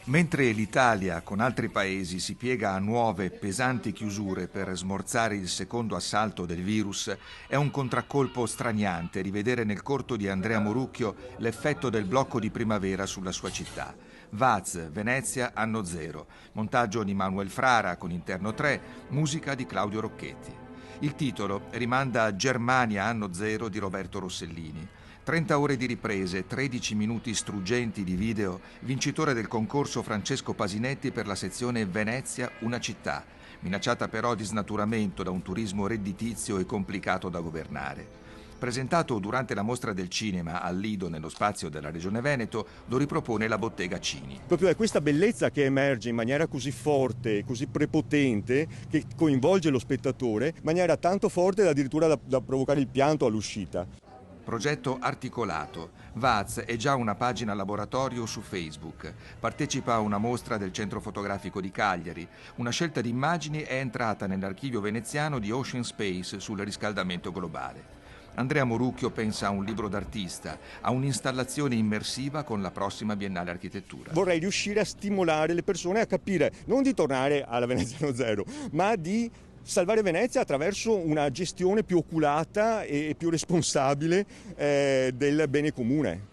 Mentre l'Italia con altri paesi si piega a nuove pesanti chiusure per smorzare il secondo assalto del virus, è un contraccolpo straniante rivedere nel corto di Andrea Morucchio l'effetto del blocco di primavera sulla sua città. Vaz, Venezia, anno zero. Montaggio di Manuel Frara con interno 3, musica di Claudio Rocchetti. Il titolo rimanda a Germania anno zero di Roberto Rossellini. 30 ore di riprese, 13 minuti struggenti di video, vincitore del concorso Francesco Pasinetti per la sezione Venezia, una città, minacciata però di snaturamento da un turismo redditizio e complicato da governare. Presentato durante la mostra del cinema al Lido nello spazio della Regione Veneto, lo ripropone la Bottega Cini. Proprio è questa bellezza che emerge in maniera così forte, così prepotente, che coinvolge lo spettatore, in maniera tanto forte da addirittura da provocare il pianto all'uscita. Progetto articolato. Vaz è già una pagina laboratorio su Facebook. Partecipa a una mostra del Centro Fotografico di Cagliari. Una scelta di immagini è entrata nell'archivio veneziano di Ocean Space sul riscaldamento globale. Andrea Morucchio pensa a un libro d'artista, a un'installazione immersiva con la prossima Biennale Architettura. Vorrei riuscire a stimolare le persone a capire, non di tornare alla Venezia anno zero, ma di salvare Venezia attraverso una gestione più oculata e più responsabile del bene comune.